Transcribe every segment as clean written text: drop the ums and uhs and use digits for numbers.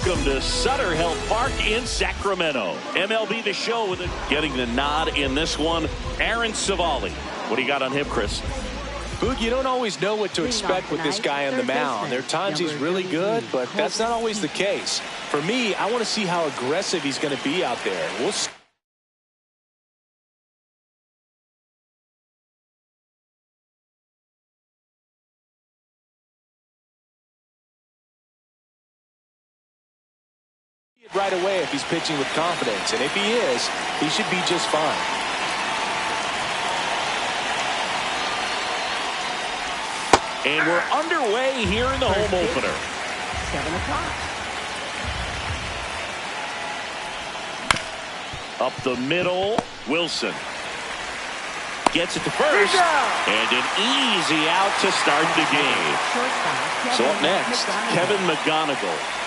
welcome to Sutter Health Park in Sacramento. MLB The Show with it, getting the nod in this one. Aaron Savali. What do you got on him, Chris? Boog, you don't always know what to expect with this guy on the mound. There are times he's really good, but that's not always the case. For me, I want to see how aggressive he's going to be out there. We'll see. Right away if he's pitching with confidence, and if he is, he should be just fine. And we're underway here in the home opener. 7 o'clock. Up the middle, Wilson gets it to first, and an easy out to start the game. So up next, Kevin McGonigal.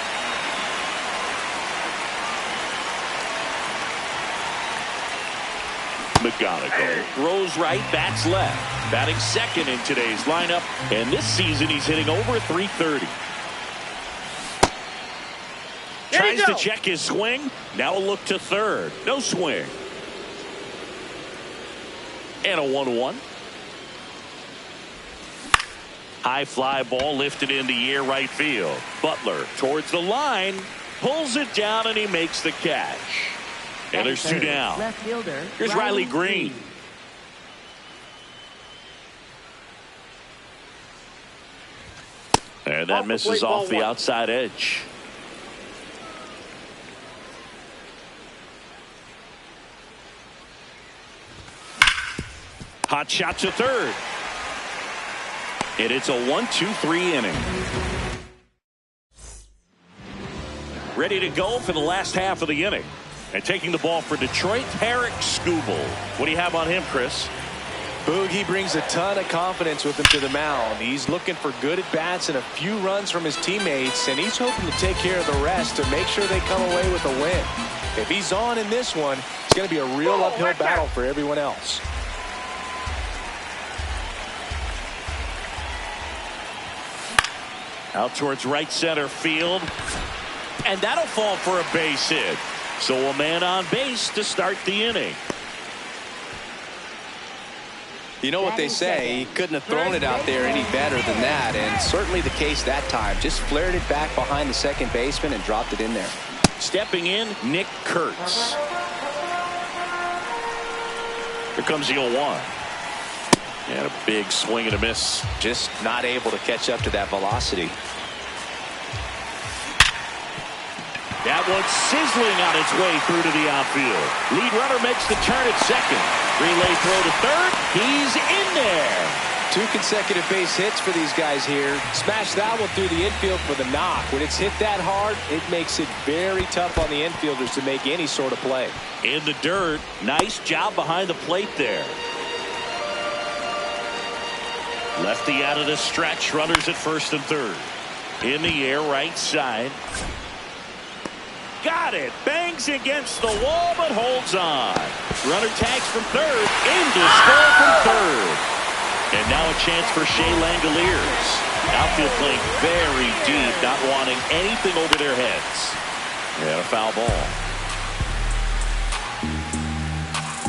McGonigal throws right, bats left. Batting second in today's lineup, and this season he's hitting over .330. Tries to check his swing. Now a look to third. No swing. And a 1-1. High fly ball lifted in the air, right field. Butler towards the line, pulls it down, and he makes the catch. And there's 2 down. Left fielder. Here's Riley Green. And that misses off the outside edge. Hot shot to third. And it's a 1-2-3 inning. Ready to go for the last half of the inning. And taking the ball for Detroit, Eric Skubal. What do you have on him, Chris? Boog, he brings a ton of confidence with him to the mound. He's looking for good at-bats and a few runs from his teammates, and he's hoping to take care of the rest to make sure they come away with a win. If he's on in this one, it's going to be a real uphill battle for everyone else. Out towards right center field. And that'll fall for a base hit. So a man on base to start the inning. You know what they say, he couldn't have thrown it out there any better than that, and certainly the case that time. Just flared it back behind the second baseman and dropped it in there. Stepping in, Nick Kurtz. Here comes the 0-1. And a big swing and a miss. Just not able to catch up to that velocity. That one's sizzling on its way through to the outfield. Lead runner makes the turn at second. Relay throw to third. He's in there. 2 consecutive base hits for these guys here. Smash that one through the infield for the knock. When it's hit that hard, it makes it very tough on the infielders to make any sort of play. In the dirt. Nice job behind the plate there. Lefty out of the stretch. Runners at first and third. In the air, right side. Got it. Bangs against the wall, but holds on. Runner tags from third. In to score from third. And now a chance for Shea Langoliers. Outfield playing very deep, not wanting anything over their heads. And a foul ball.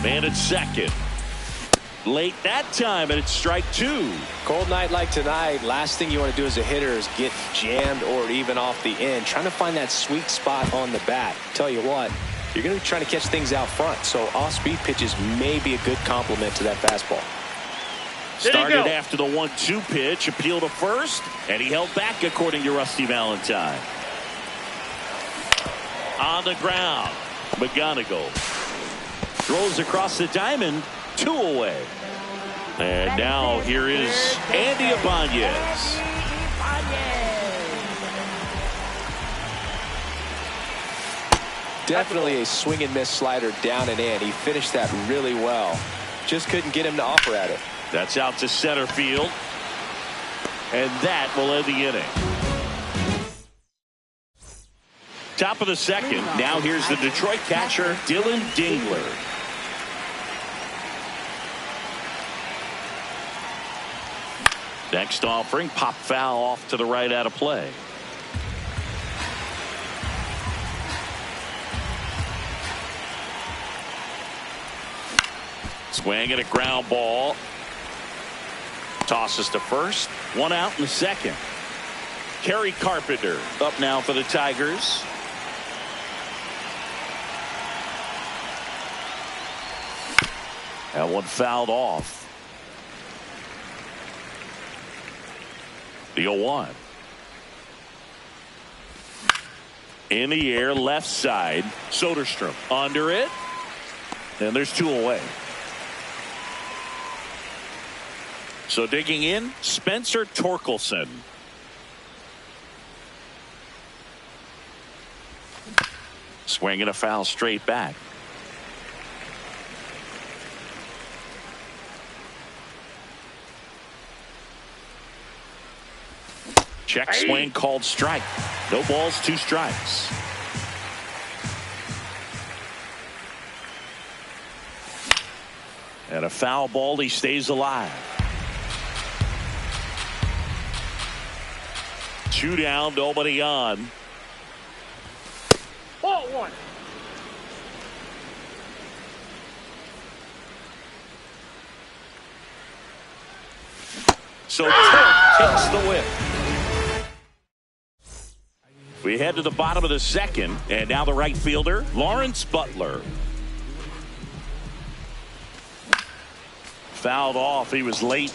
Man at second. Late that time, and it's strike 2. Cold night like tonight, last thing you want to do as a hitter is get jammed or even off the end. Trying to find that sweet spot on the bat. Tell you what, you're going to be trying to catch things out front, so off-speed pitches may be a good complement to that fastball. Started after the 1-2 pitch, appeal to first, and he held back according to Rusty Valentine. On the ground, McGonigal throws across the diamond, 2 away. And now here is Andy Ibanez. Definitely a swing and miss slider down and in. He finished that really well. Just couldn't get him to offer at it. That's out to center field. And that will end the inning. Top of the second. Now here's the Detroit catcher, Dylan Dingler. Next offering, pop foul off to the right out of play. Swing and a ground ball. Tosses to first. One out in the second. Kerry Carpenter up now for the Tigers. That one fouled off. The 0-1. In the air, left side. Soderstrom under it. And there's two away. So digging in, Spencer Torkelson. Swinging a foul straight back. Check swing called strike. No balls, 2 strikes. And a foul ball, he stays alive. 2 down, nobody on. Ball 1. So Tork takes the whip. We head to the bottom of the second, and now the right fielder, Lawrence Butler. Fouled off. He was late.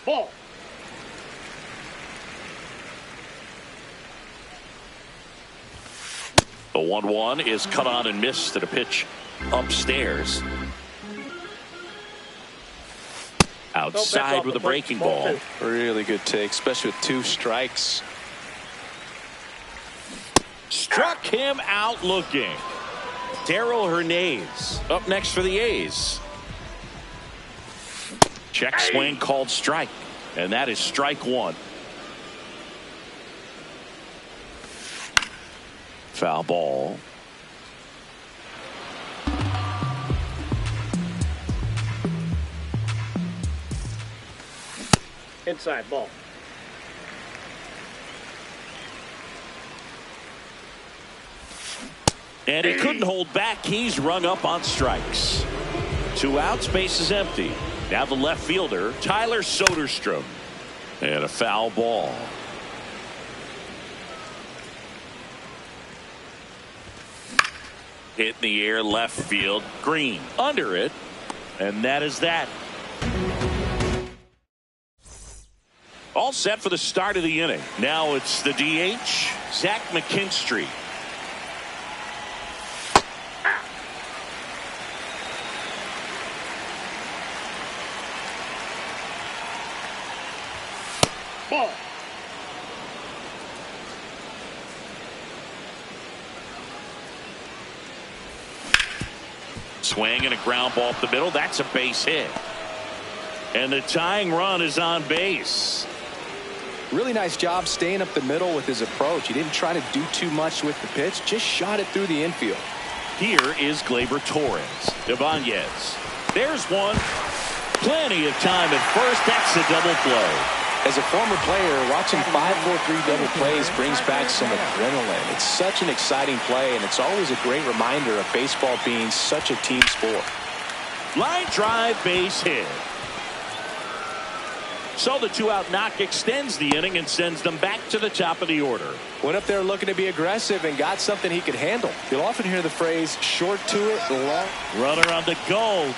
Ball. The 1-1 is cut on and missed at a pitch upstairs. Outside with a breaking ball. Really good take, especially with 2 strikes. Struck him out looking. Darrell Hernandez up next for the A's. Check swing called strike. And that is strike 1. Foul ball. Inside ball. And he couldn't hold back. He's rung up on strikes. 2 outs, base is empty. Now the left fielder, Tyler Soderstrom. And a foul ball. Hit in the air, left field. Green under it. And that is that. All set for the start of the inning. Now it's the DH, Zach McKinstry. Ball. Swing and a ground ball up the middle. That's a base hit. And the tying run is on base. Really nice job staying up the middle with his approach. He didn't try to do too much with the pitch, just shot it through the infield. Here is Gleyber Torres. Ibanez. There's one. Plenty of time at first. That's a double play. As a former player, watching 5-4-3 double plays brings back some adrenaline. It's such an exciting play, and it's always a great reminder of baseball being such a team sport. Line drive, base hit. So the 2-out knock extends the inning and sends them back to the top of the order. Went up there looking to be aggressive and got something he could handle. You'll often hear the phrase, short to it, long. Runner on the go.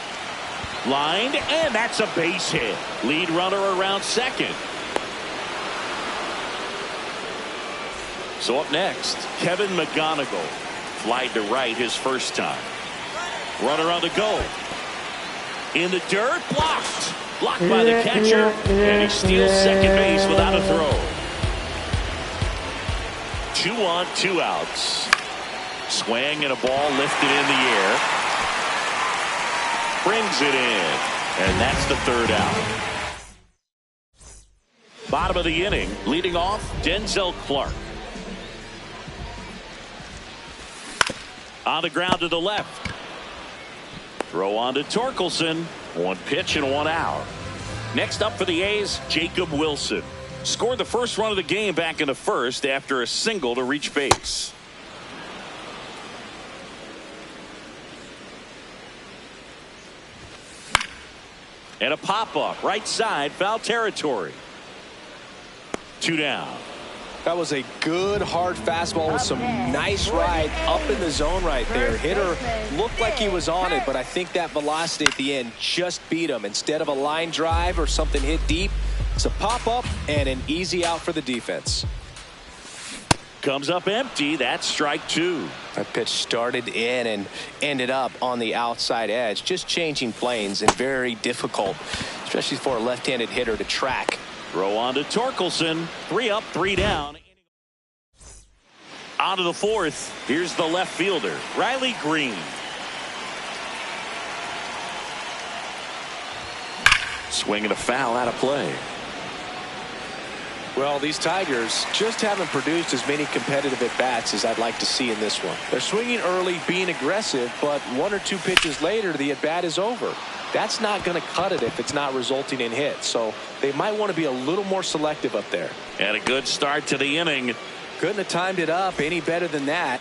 Lined, and that's a base hit. Lead runner around second. So up next, Kevin McGonigal. Flied to right his first time. Runner on the go. In the dirt, blocked. Blocked by the catcher, and he steals second base without a throw. 2 on, 2 outs. Swing and a ball lifted in the air. Brings it in, and that's the 3rd out. Bottom of the inning, leading off, Denzel Clark. On the ground to the left. Throw on to Torkelson. 1 pitch and 1 out. Next up for the A's, Jacob Wilson. Scored the first run of the game back in the first after a single to reach base. And a pop-up right side, foul territory. 2 down. That was a good hard fastball with some nice ride up in the zone right there. Hitter looked like he was on it, but I think that velocity at the end just beat him. Instead of a line drive or something hit deep, it's a pop-up and an easy out for the defense. Comes up empty. That's strike 2. That pitch started in and ended up on the outside edge. Just changing planes and very difficult, especially for a left-handed hitter to track. Throw on to Torkelson. 3 up, 3 down. On to the 4th. Here's the left fielder, Riley Green. Swinging a foul out of play. Well, these Tigers just haven't produced as many competitive at-bats as I'd like to see in this one. They're swinging early, being aggressive, but 1 or 2 pitches later, the at-bat is over. That's not going to cut it if it's not resulting in hits. So they might want to be a little more selective up there. And a good start to the inning. Couldn't have timed it up any better than that.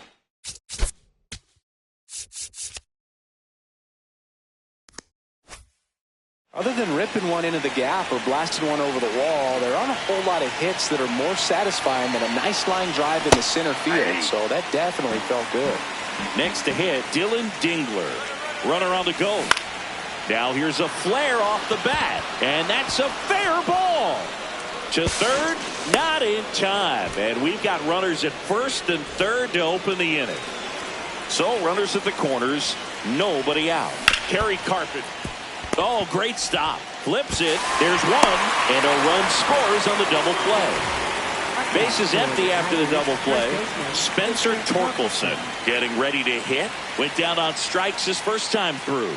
Other than ripping one into the gap or blasting one over the wall, there aren't a whole lot of hits that are more satisfying than a nice line drive in the center field. So that definitely felt good. Next to hit, Dylan Dingler. Runner on the go. Now here's a flare off the bat. And that's a fair ball. To third, not in time. And we've got runners at first and third to open the inning. So runners at the corners, nobody out. Kerry Carpet. Oh, great stop. Flips it. There's one. And a run scores on the double play. Base is empty after the double play. Spencer Torkelson getting ready to hit. Went down on strikes his first time through.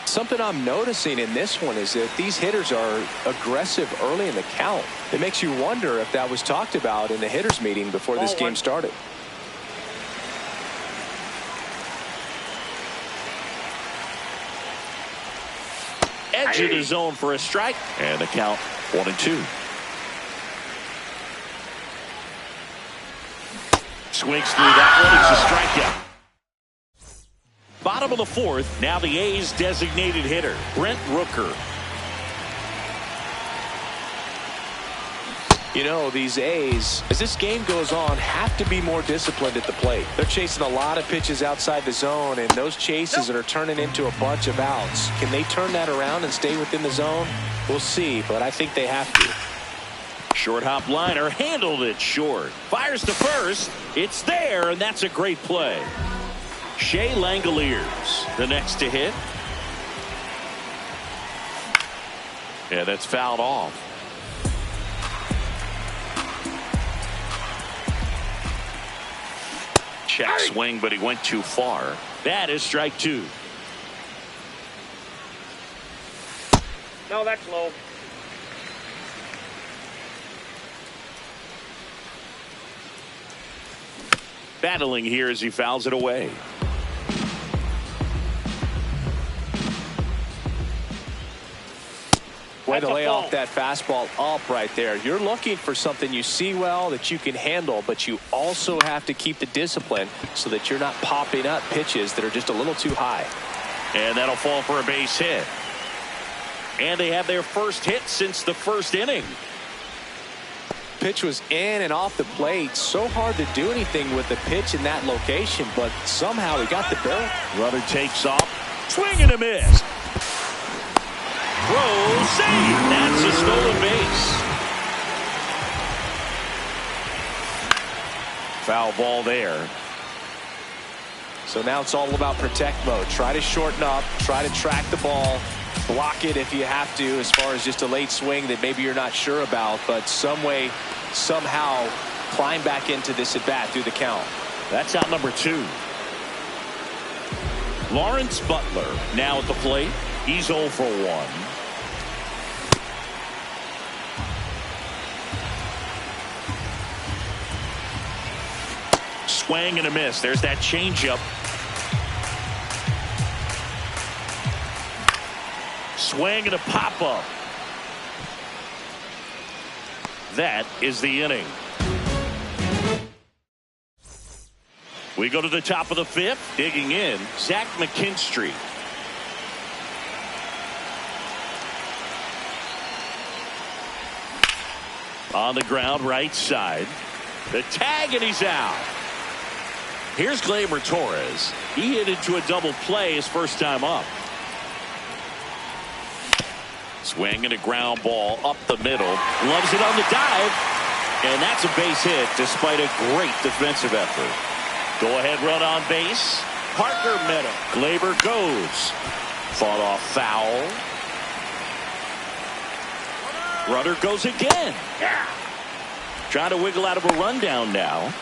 Something I'm noticing in this one is that these hitters are aggressive early in the count. It makes you wonder if that was talked about in the hitters meeting before this game started. Edge of the zone for a strike. And the count 1-2. Swings through that one. It's a strikeout. Bottom of the 4th. Now the A's designated hitter, Brent Rooker. You know, these A's, as this game goes on, have to be more disciplined at the plate. They're chasing a lot of pitches outside the zone, and those chases are turning into a bunch of outs. Can they turn that around and stay within the zone? We'll see, but I think they have to. Short hop liner, handled it short. Fires to first. It's there, and that's a great play. Shea Langoliers, the next to hit. Yeah, that's fouled off. Check swing, but he went too far. That is strike 2. No, that's low. Battling here as he fouls it away. Way to lay off that fastball up right there. You're looking for something you see well that you can handle, but you also have to keep the discipline so that you're not popping up pitches that are just a little too high. And that'll fall for a base hit. And they have their first hit since the first inning. Pitch was in and off the plate. So hard to do anything with the pitch in that location, but somehow he got the barrel. Runner takes off. Swing and a miss. Throw, save. That's a stolen base. Foul ball there. So now it's all about protect mode. Try to shorten up, try to track the ball, block it if you have to, as far as just a late swing that maybe you're not sure about, but some way, somehow climb back into this at bat through the count. That's out number 2. Lawrence Butler now at the plate. He's 0 for 1. Swing and a miss. There's that changeup. Swing and a pop-up. That is the inning. We go to the top of the fifth. Digging in, Zach McKinstry. On the ground, right side. The tag, and he's out. Here's Gleyber Torres. He hit into a double play his first time up. Swing and a ground ball up the middle. Loves it on the dive. And that's a base hit despite a great defensive effort. Go ahead run on base. Parker met him. Gleyber goes. Fought off foul. Runner goes again. Yeah. Trying to wiggle out of a rundown now.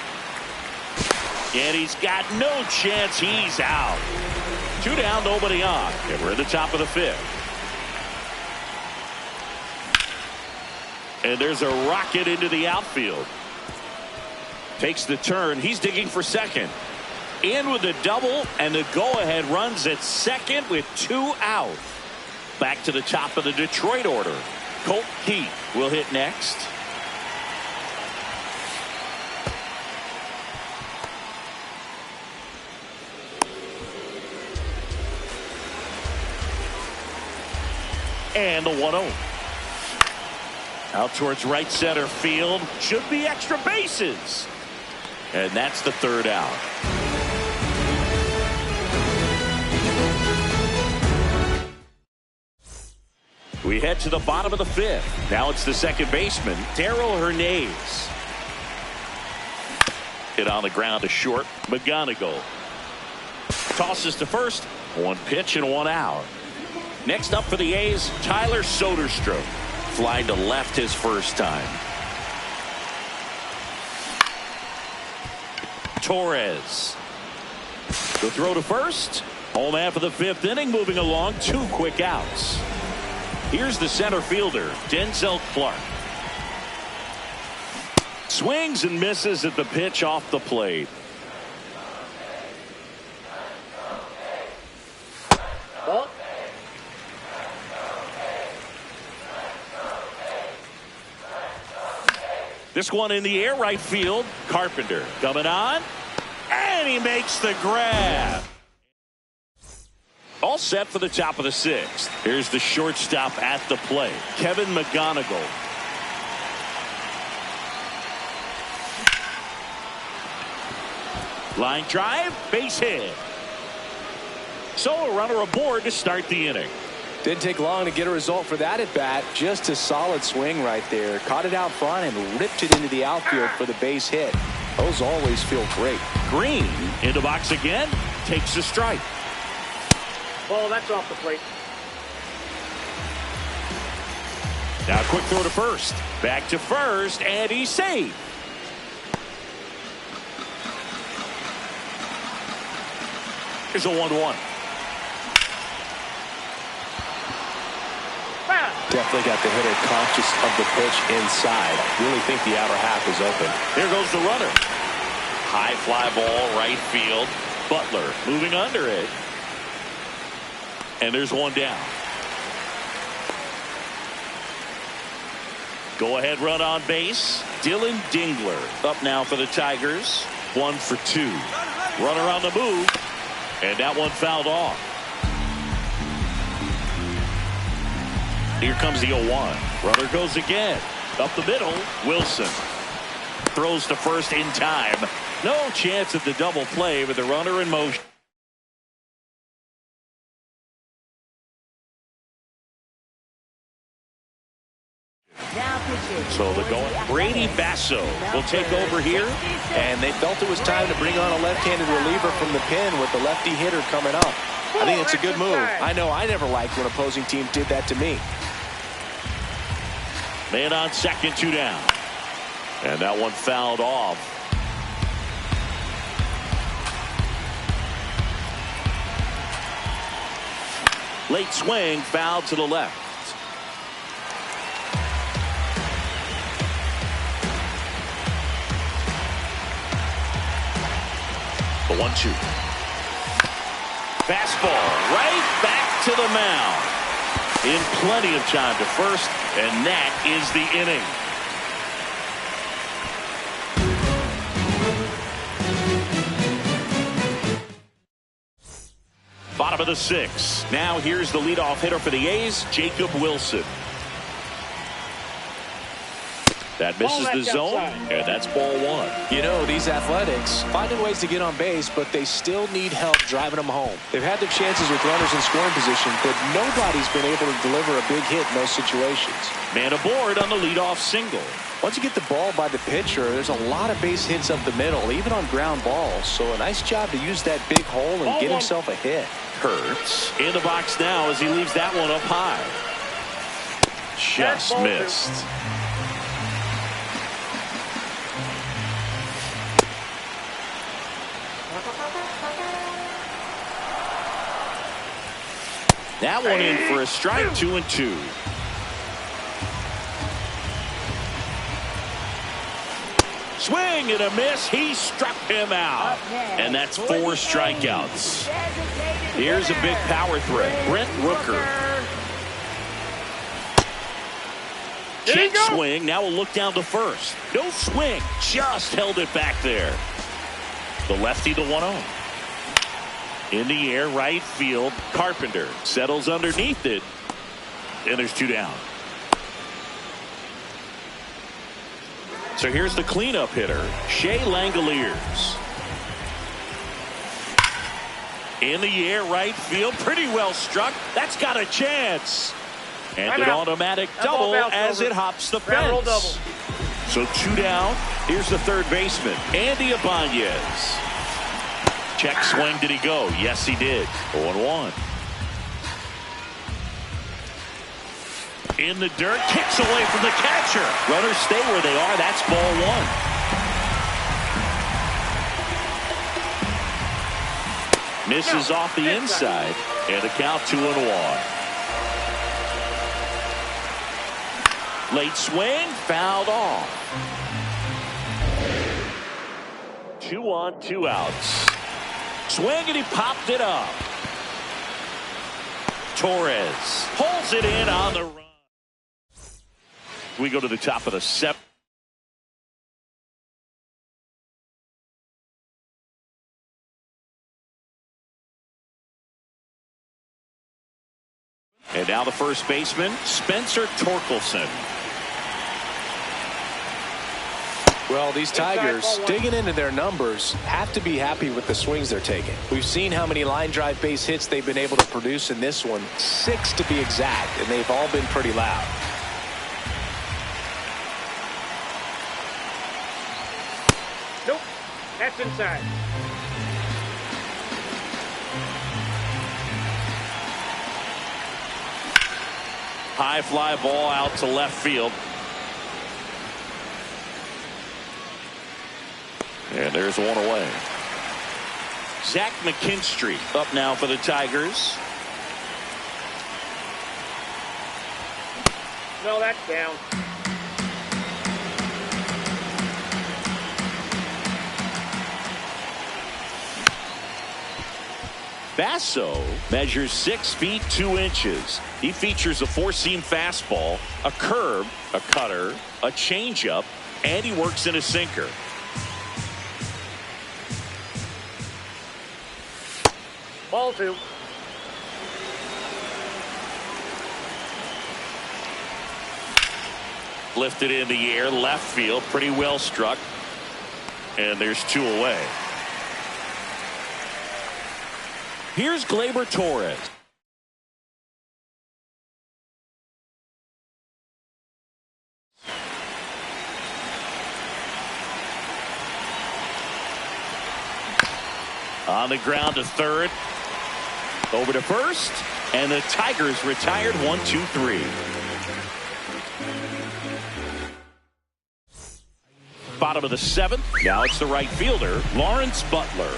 And he's got no chance. He's out. 2 down, nobody on. And we're at the top of the fifth. And there's a rocket into the outfield. Takes the turn. He's digging for second. In with the double, and the go-ahead runs at second with 2 out. Back to the top of the Detroit order. Colt Keith will hit next. And the 1-0. Out towards right center field. Should be extra bases. And that's the 3rd out. We head to the bottom of the 5th. Now it's the second baseman, Darrell Hernandez. Hit on the ground to short. McGonigal tosses to first. 1 pitch and 1 out. Next up for the A's, Tyler Soderstrom. Flying to left his first time. Torres. The throw to first. Home half of the 5th inning, moving along. 2 quick outs. Here's the center fielder, Denzel Clark. Swings and misses at the pitch off the plate. Ball. This one in the air, right field. Carpenter coming on, and he makes the grab. All set for the top of the 6th. Here's the shortstop at the plate, Kevin McGonigal. Line drive, base hit. So a runner aboard to start the inning. Didn't take long to get a result for that at bat. Just a solid swing right there. Caught it out front and ripped it into the outfield for the base hit. Those always feel great. Green in the box again. Takes a strike. Ball, that's off the plate. Now a quick throw to first. Back to first, and he's safe. Here's a 1-1. Definitely got the hitter conscious of the pitch inside. Really think the outer half is open. Here goes the runner. High fly ball, right field. Butler moving under it. And there's 1 down. Go ahead run on base. Dylan Dingler up now for the Tigers. 1 for 2. Runner on the move. And that one fouled off. Here comes the 0-1. Runner goes again. Up the middle. Wilson throws to first in time. No chance at the double play with the runner in motion. So the going Brady Basso will take over here. And they felt it was time to bring on a left-handed reliever from the pen with the lefty hitter coming up. I think it's a good move. I know I never liked when opposing teams did that to me. Man on second, 2 down. And that one fouled off. Late swing, foul to the left. The 1-2. Fastball right back to the mound. In plenty of time to first, and that is the inning. Bottom of the 6th. Now here's the leadoff hitter for the A's, Jacob Wilson. That misses the zone, and that's ball 1. You know, these Athletics finding ways to get on base, but they still need help driving them home. They've had their chances with runners in scoring position, but nobody's been able to deliver a big hit in those situations. Man aboard on the leadoff single. Once you get the ball by the pitcher, there's a lot of base hits up the middle, even on ground balls. So a nice job to use that big hole and get himself a hit. Hurts in the box now as he leaves that one up high. Just missed. That one in for a strike, 2-2. Swing and a miss. He struck him out. And that's 4 strikeouts. Here's a big power threat. Brent Rooker. Check swing. Now we'll look down to first. No swing. Just held it back there. The lefty, the 1-0. In the air, right field. Carpenter settles underneath it. And there's 2 down. So here's the cleanup hitter, Shea Langoliers. In the air, right field. Pretty well struck. That's got a chance. And an automatic double as it hops the fence. So 2 down. Here's the third baseman, Andy Ibanez. Check swing. Did he go? Yes, he did. 0-1. In the dirt. Kicks away from the catcher. Runners stay where they are. That's ball 1. Misses off the inside. And the count 2-1. Late swing. Fouled off. 2 on, 2 outs. Swing and he popped it up. Torres pulls it in on the run. We go to the top of the 7th. And now the first baseman, Spencer Torkelson. Well, these Tigers, digging into their numbers, have to be happy with the swings they're taking. We've seen how many line drive base hits they've been able to produce in this one. 6 to be exact, and they've all been pretty loud. Nope. That's inside. High fly ball out to left field. And there's one away. Zach McKinstry up now for the Tigers. No, that's down. Basso measures 6 feet 2 inches. He features a 4-seam fastball, a curve, a cutter, a changeup, and he works in a sinker. Ball 2. Lifted in the air, left field, pretty well struck. And there's 2 away. Here's Gleyber Torres. On the ground to third. Over to first. And the Tigers retired 1-2-3. Bottom of the 7th. Now it's the right fielder, Lawrence Butler.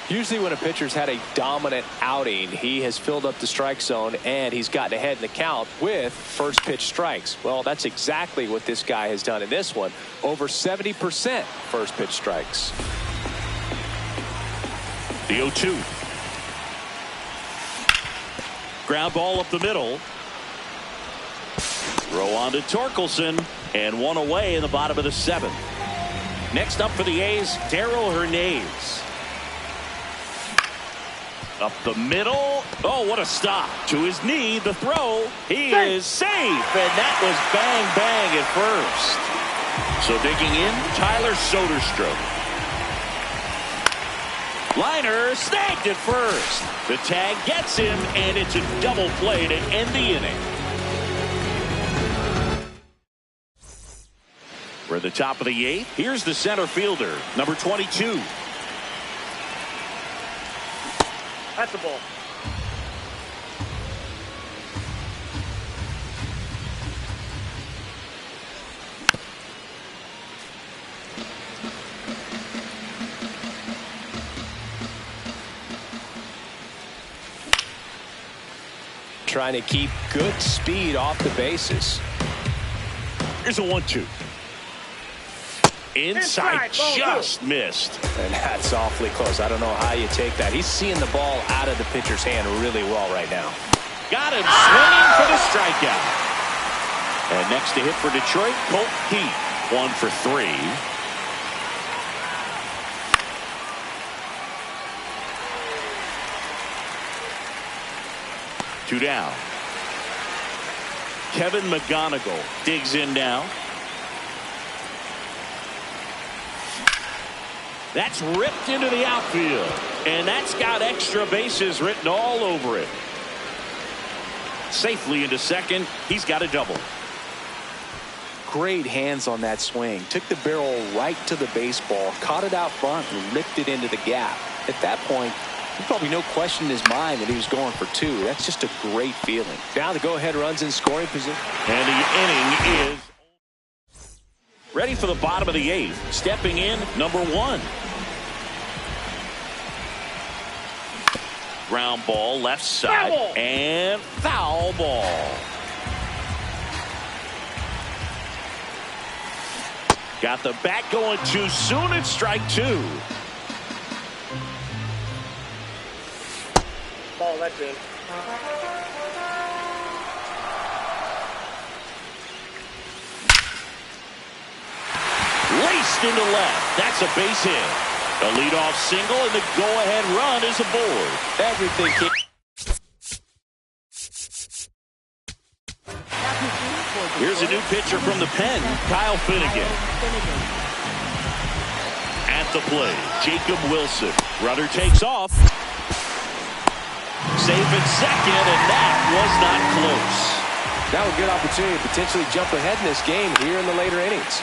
Usually when a pitcher's had a dominant outing, he has filled up the strike zone and he's gotten ahead in the count with first pitch strikes. Well, that's exactly what this guy has done in this one. Over 70% first pitch strikes. The 0-2. Ground ball up the middle. Throw on to Torkelson, and 1 away in the bottom of the 7th. Next up for the A's, Darrell Hernandez. Up the middle. Oh, what a stop. To his knee, the throw. He is safe. And that was bang, bang at first. So digging in, Tyler Soderstrom. Liner snagged at first. The tag gets him, and it's a double play to end the inning. We're at the top of the 8th. Here's the center fielder, number 22. That's the ball. Trying to keep good speed off the bases. Here's a 1-2. Inside, just missed. And that's awfully close. I don't know how you take that. He's seeing the ball out of the pitcher's hand really well right now. Got him swinging for the strikeout. And next to hit for Detroit, Colt Heath. 1 for 3. Two down. Kevin McGonigal digs in now. That's ripped into the outfield. And that's got extra bases written all over it. Safely into second. He's got a double. Great hands on that swing. Took the barrel right to the baseball. Caught it out front and ripped it into the gap. At that point, there's probably no question in his mind that he was going for 2. That's just a great feeling. Now the go-ahead runs in scoring position. And the inning is ready for the bottom of the 8th. Stepping in, number 1. Ground ball, left side, and foul ball. Got the bat going too soon. It's strike 2. Ball, that's in. Laced into left. That's a base hit. A leadoff single, and the go-ahead run is aboard. Everything came. Here's a new pitcher from the pen, Kyle Finnegan. At the plate, Jacob Wilson. Runner takes off. Safe at second, and that was not close. Now a good opportunity to potentially jump ahead in this game here in the later innings.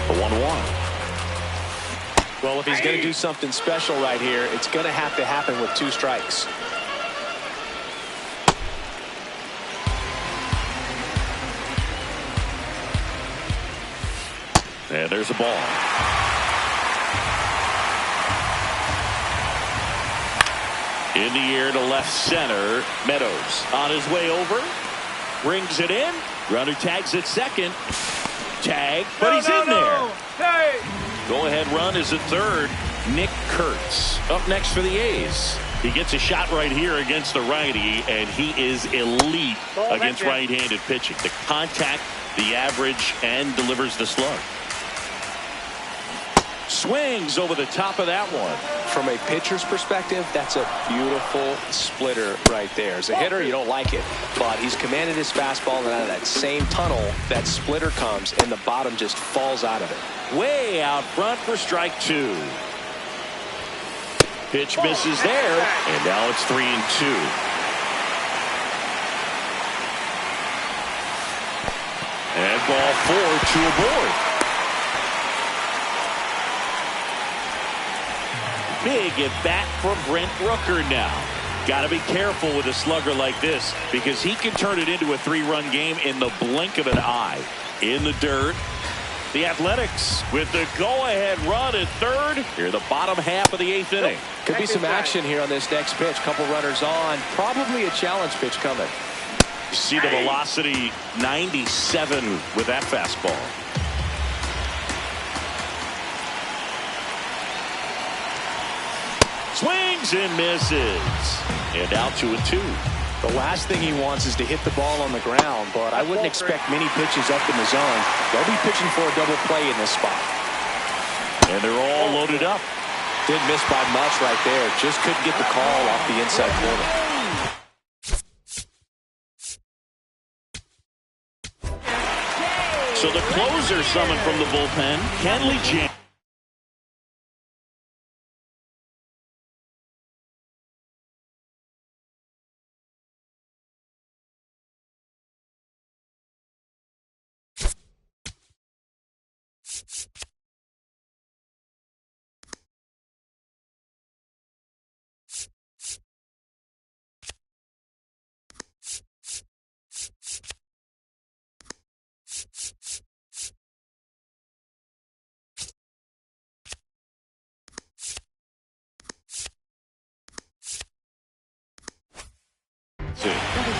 A 1-1. Well, if he's going to do something special right here, it's going to have to happen with 2 strikes. And there's a ball. In the air to left center. Meadows on his way over. Brings it in. Runner tags at second. Tag, but he's in there. Hey. Go-ahead run is at third. Nick Kurtz up next for the A's. He gets a shot right here against the righty, and he is elite against right-handed pitching. The contact, the average, and delivers the slug. Swings over the top of that one. From a pitcher's perspective, that's a beautiful splitter right there. As a hitter, you don't like it, but he's commanded his fastball, and out of that same tunnel, that splitter comes, and the bottom just falls out of it. Way out front for strike 2. Pitch misses there, and now it's 3-2. And ball 4, 2 aboard. Big at bat for Brent Rooker now. Got to be careful with a slugger like this because he can turn it into a 3-run game in the blink of an eye. In the dirt, the Athletics with the go-ahead run at third. Here, the bottom half of the 8th inning. Could be some action here on this next pitch. Couple runners on. Probably a challenge pitch coming. You see the velocity 97 with that fastball. Swings and misses. And out to a 2. The last thing he wants is to hit the ball on the ground, but I wouldn't expect many pitches up in the zone. They'll be pitching for a double play in this spot. And they're all loaded up. Didn't miss by much right there. Just couldn't get the call off the inside corner. So the closer summoned from the bullpen, Kenley James.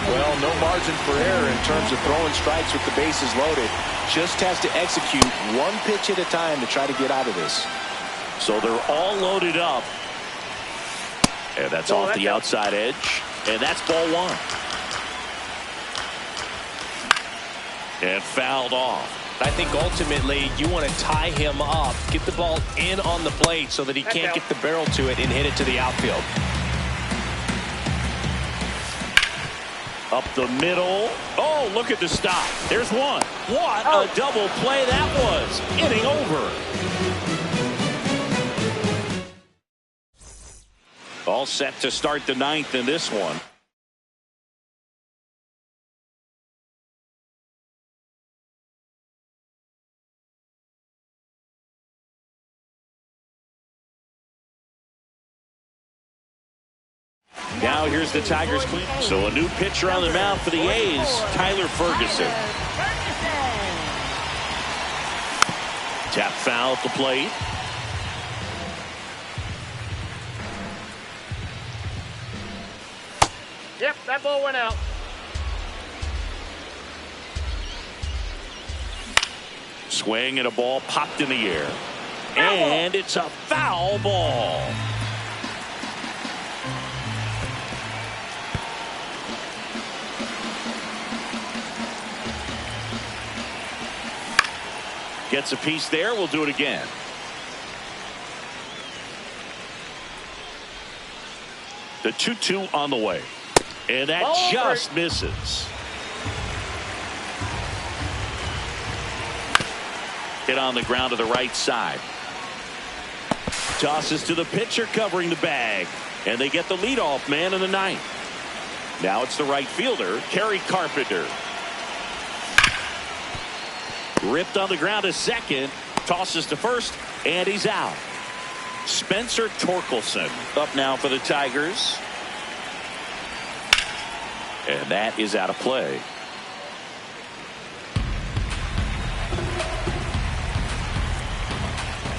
Well, no margin for error in terms of throwing strikes with the bases loaded. Just has to execute one pitch at a time to try to get out of this. So they're all loaded up. And that's off the outside edge. And that's ball one. And fouled off. I think ultimately you want to tie him up, get the ball in on the plate so that he can't get the barrel to it and hit it to the outfield. Up the middle. Oh, look at the stop. There's one. What a double play that was. Inning over. All set to start the ninth in this one. Now here's the Tigers clean. So a new pitcher on the mound for the A's, Tyler Ferguson. Tap foul at the plate. Yep, that ball went out. Swing and a ball popped in the air. And it's a foul ball. Gets a piece there. We'll do it again. The 2-2 on the way. And that just misses. Hit on the ground to the right side. Tosses to the pitcher covering the bag. And they get the leadoff man in the ninth. Now it's the right fielder, Kerry Carpenter. Ripped on the ground to second. Tosses to first. And he's out. Spencer Torkelson up now for the Tigers. And that is out of play.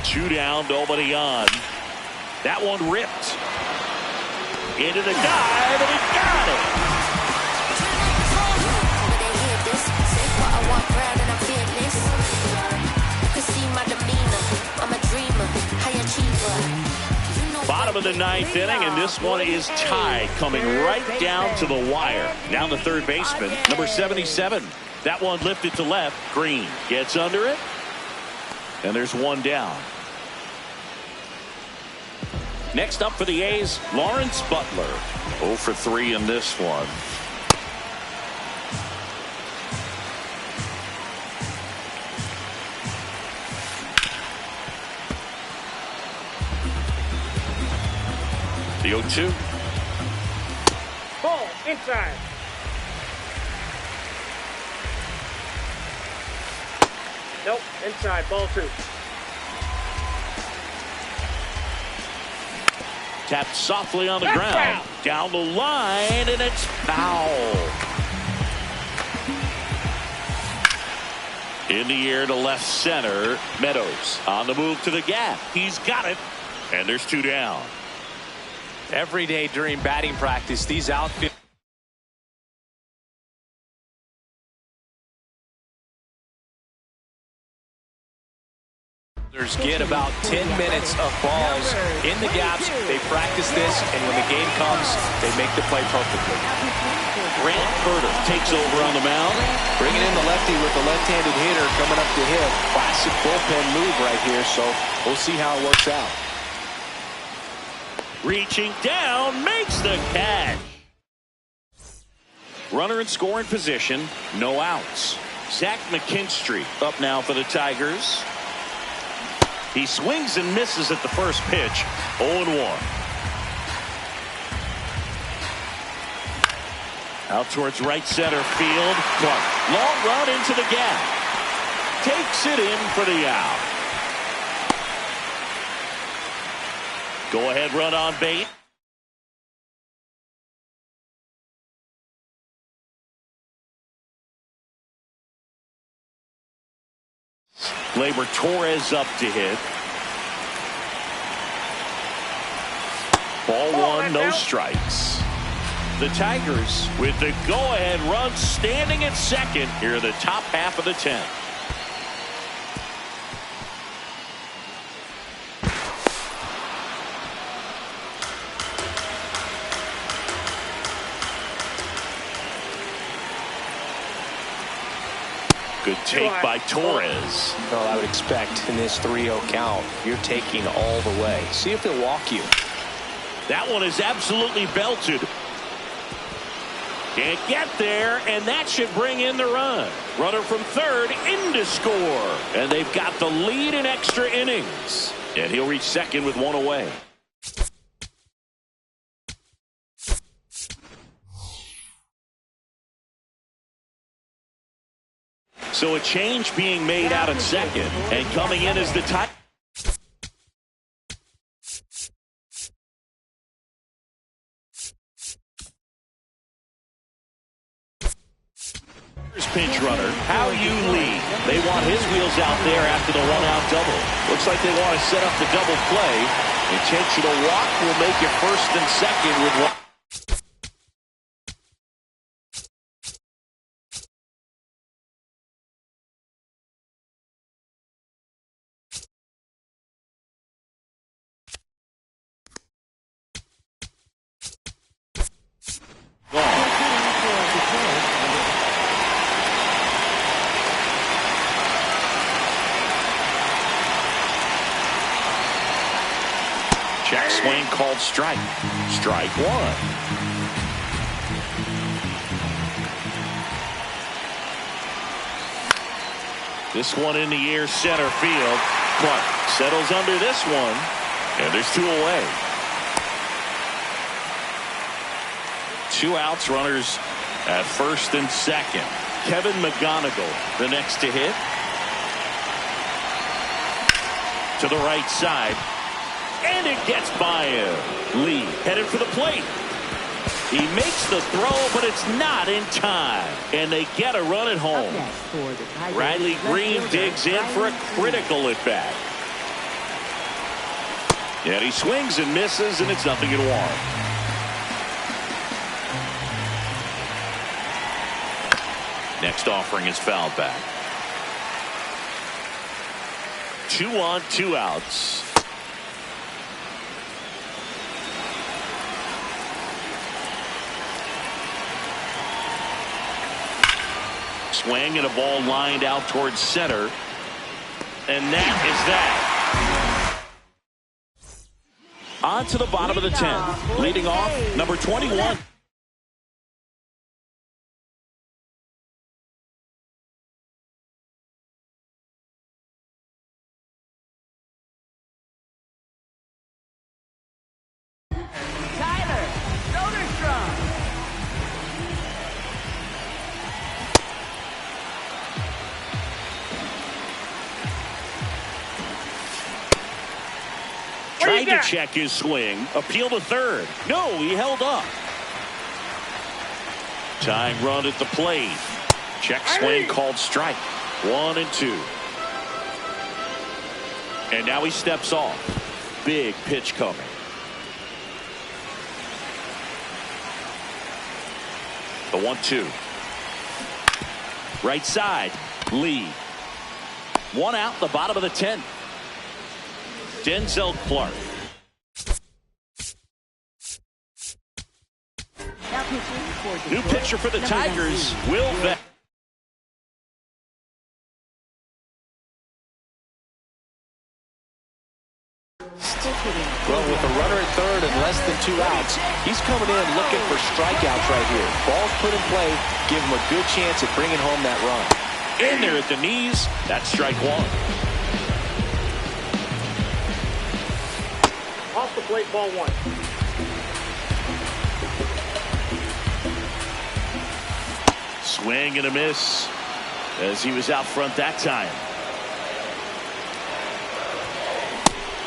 Two down, nobody on. That one ripped. Into the dive, and he got it. Bottom of the ninth inning, and this one is tied, coming right down to the wire. Now the third baseman, number 77. That one lifted to left. Green gets under it, and there's one down. Next up for the A's, Lawrence Butler. 0 for 3 in this one. The 0-2. Ball inside. Nope, inside. Ball 2. Tapped softly on the ground. Down the line, and it's foul. In the air to left center. Meadows on the move to the gap. He's got it, and there's two down. Every day during batting practice, these outfielders get about 10 minutes of balls in the gaps. They practice this, and when the game comes, they make the play perfectly. Grant Furter takes over on the mound. Bringing in the lefty with the left-handed hitter coming up to hit. Classic bullpen move right here, so we'll see how it works out. Reaching down, makes the catch. Runner in scoring position, no outs. Zach McKinstry up now for the Tigers. He swings and misses at the first pitch. 0-1. Out towards right center field. Clark. Long run into the gap. Takes it in for the out. Go ahead run on base. Gleyber Torres up to hit. Ball one, no strikes. The Tigers with the go-ahead run standing at second here in the top half of the 10th. Good take by Torres. Well, I would expect in this 3-0 count, you're taking all the way. See if they'll walk you. That one is absolutely belted. Can't get there, and that should bring in the run. Runner from third in to score. And they've got the lead in extra innings. And he'll reach second with one away. So a change being made out at second, and coming in as the tie. Pinch runner, how you lead. They want his wheels out there after the run-out double. Looks like they want to set up the double play. Intentional walk will make it first and second with one. Check swing called strike. Strike one. This one in the air center field. Clark settles under this one. And there's two away. 2 outs, runners at first and second. Kevin McGonigal, the next to hit. To the right side. And it gets by him. Lee headed for the plate. He makes the throw, but it's not in time. And they get a run at home. Riley Green digs in for a critical at bat. And he swings and misses, and it's 0-1. Next offering is fouled back. 2 on, 2 outs. Swing and a ball lined out towards center. And that is that. On to the bottom of the 10th. Leading off, number 21. Tried to check his swing. Appeal to third. No, he held up. Tying run at the plate. Check swing called strike. 1 and 2. And now he steps off. Big pitch coming. The 1-2. Right side. Lee. 1 out, the bottom of the 10th. Denzel Clark. New pitcher for the Tigers, Will Vett. Stick Well, with a runner at third and less than 2 outs, he's coming in looking for strikeouts right here. Ball's put in play, give him a good chance at bringing home that run. In there at the knees. That's strike one. Off the plate, ball one. Swing and a miss as he was out front that time.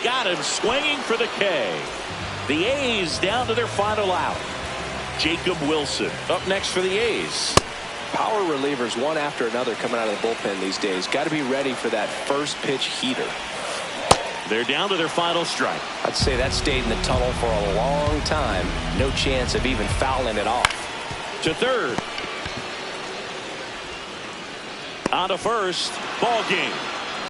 Got him swinging for the K. The A's down to their final out. Jacob Wilson up next for the A's. Power relievers one after another coming out of the bullpen these days. Got to be ready for that first pitch heater. They're down to their final strike. I'd say that stayed in the tunnel for a long time. No chance of even fouling it off. To third. On to first. Ball game.